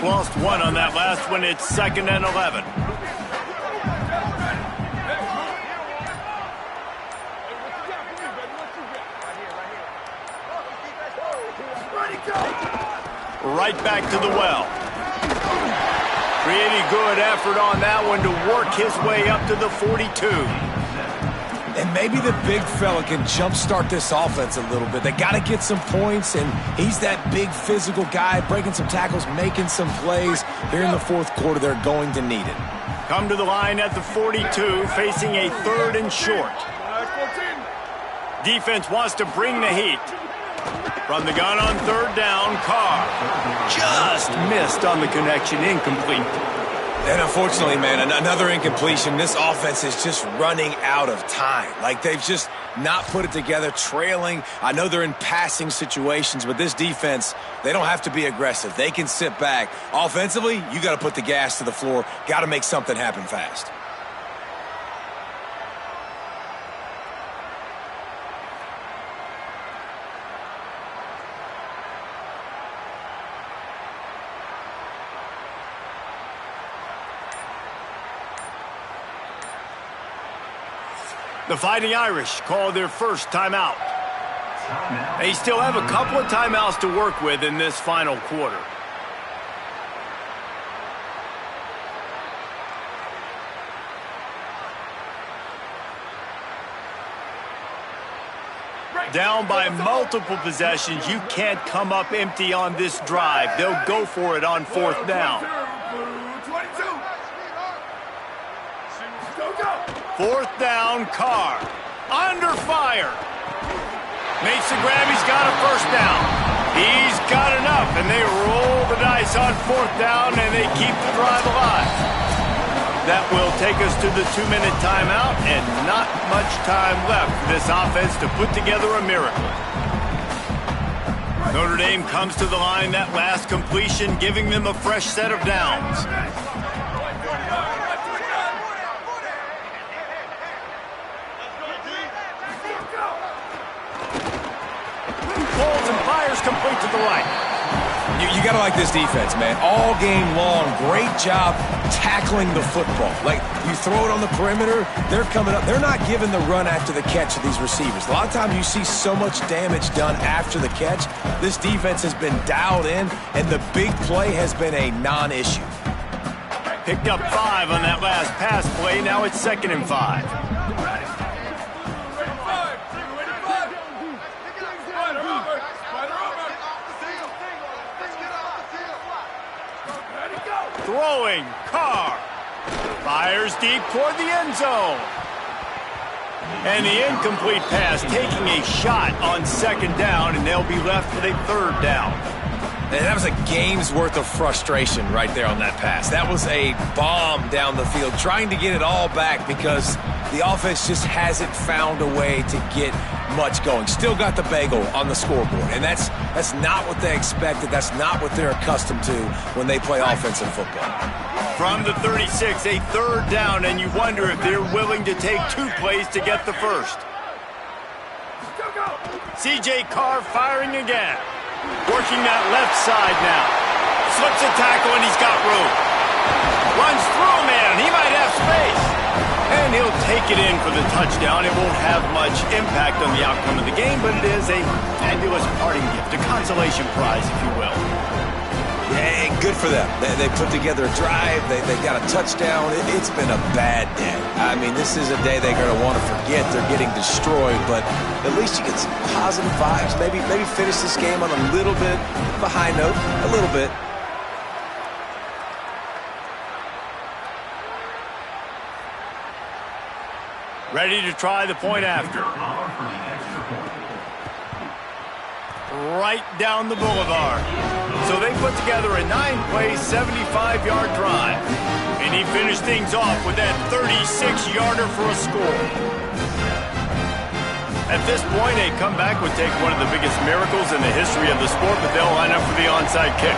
Lost one on that last one. It's 2nd and 11. Right back to the well. Pretty good effort on that one to work his way up to the 42. And maybe the big fella can jumpstart this offense a little bit. They got to get some points, and he's that big physical guy, breaking some tackles, making some plays. Here in the 4th quarter, they're going to need it. Come to the line at the 42, facing a 3rd and short. Defense wants to bring the heat. From the gun on 3rd down, Carr just missed on the connection, incomplete. And unfortunately, man, another incompletion. This offense is just running out of time. Like, they've just not put it together, trailing. I know they're in passing situations, but this defense, they don't have to be aggressive. They can sit back. Offensively, you got to put the gas to the floor. Got to make something happen fast. The Fighting Irish call their first timeout. They still have a couple of timeouts to work with in this final quarter. Down by multiple possessions, you can't come up empty on this drive. They'll go for it on 4th down. 4th down, Carr. Under fire. Makes the grab. He's got a 1st down. He's got enough, and they roll the dice on 4th down, and they keep the drive alive. That will take us to the 2-minute timeout, and not much time left for this offense to put together a miracle. Notre Dame comes to the line that last completion, giving them a fresh set of downs. Pulls and fires complete to the right. You got to like this defense, man. All game long, great job tackling the football. Like, you throw it on the perimeter, they're coming up. They're not giving the run after the catch to these receivers. A lot of times you see so much damage done after the catch. This defense has been dialed in, and the big play has been a non-issue. Picked up 5 on that last pass play. Now it's 2nd and 5. Throwing, Carr fires deep toward the end zone. And the incomplete pass taking a shot on 2nd down, and they'll be left with a 3rd down. And that was a game's worth of frustration right there on that pass. That was a bomb down the field, trying to get it all back because the offense just hasn't found a way to get much going. Still got the bagel on the scoreboard. And that's not what they expected. That's not what they're accustomed to when they play offensive football. From the 36, a third down, and you wonder if they're willing to take 2 plays to get the first. C.J. Carr firing again. Working that left side now. Slips a tackle, and he's got room. Runs through a man. He might have space. And he'll take it in for the touchdown. It won't have much impact on the outcome of the game, but it is a fabulous parting gift, a consolation prize, if you will. Hey, good for them. They put together a drive. They got a touchdown. It's been a bad day. I mean, this is a day they're going to want to forget. They're getting destroyed, but at least you get some positive vibes. Maybe finish this game on a little bit of a high note, a little bit. Ready to try the point after. Right down the boulevard. So they put together a 9-play, 75-yard drive. And he finished things off with that 36-yarder for a score. At this point, a comeback would take one of the biggest miracles in the history of the sport, but they'll line up for the onside kick.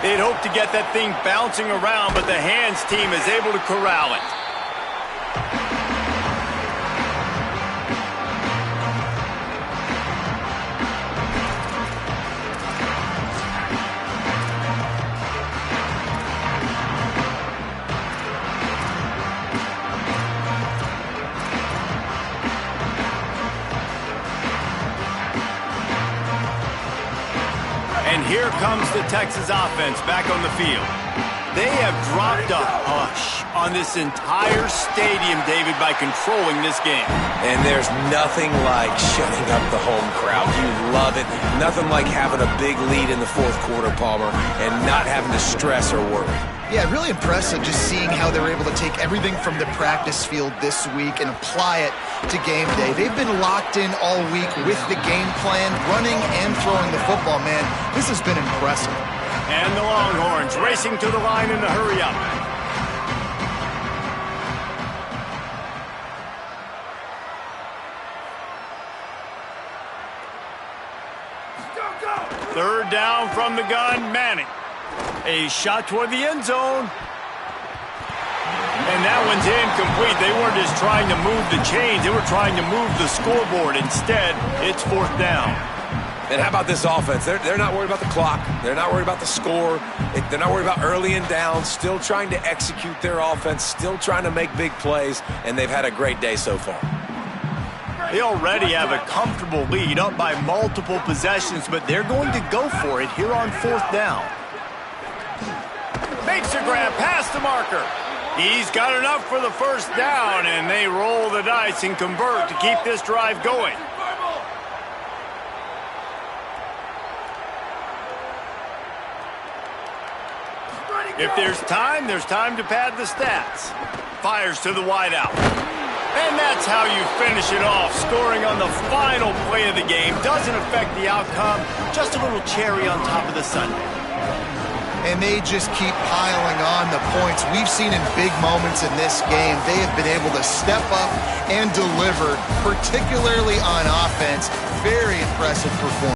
They'd hope to get that thing bouncing around, but the hands team is able to corral it. And here comes the Texas offense back on the field. They have dropped a hush on this entire stadium, David, by controlling this game. And there's nothing like shutting up the home crowd. You love it. Nothing like having a big lead in the fourth quarter, Palmer, and not having to stress or worry. Yeah, really impressive just seeing how they're able to take everything from the practice field this week and apply it to game day. They've been locked in all week with the game plan, running and throwing the football, man. This has been impressive. And the Longhorns racing to the line in a hurry up. Third down from the gun, Manning. A shot toward the end zone. And that one's incomplete. They weren't just trying to move the chains. They were trying to move the scoreboard. Instead, it's fourth down. And how about this offense? They're not worried about the clock. They're not worried about the score. They're not worried about early and down. Still trying to execute their offense. Still trying to make big plays. And they've had a great day so far. They already have a comfortable lead, up by multiple possessions, but they're going to go for it here on fourth down. Makes a grab past the marker. He's got enough for the first down, and they roll the dice and convert to keep this drive going. If there's time to pad the stats. Fires to the wideout. And that's how you finish it off. Scoring on the final play of the game doesn't affect the outcome. Just a little cherry on top of the sundae. And they just keep piling on the points. We've seen in big moments in this game, they have been able to step up and deliver, particularly on offense. Very impressive performance.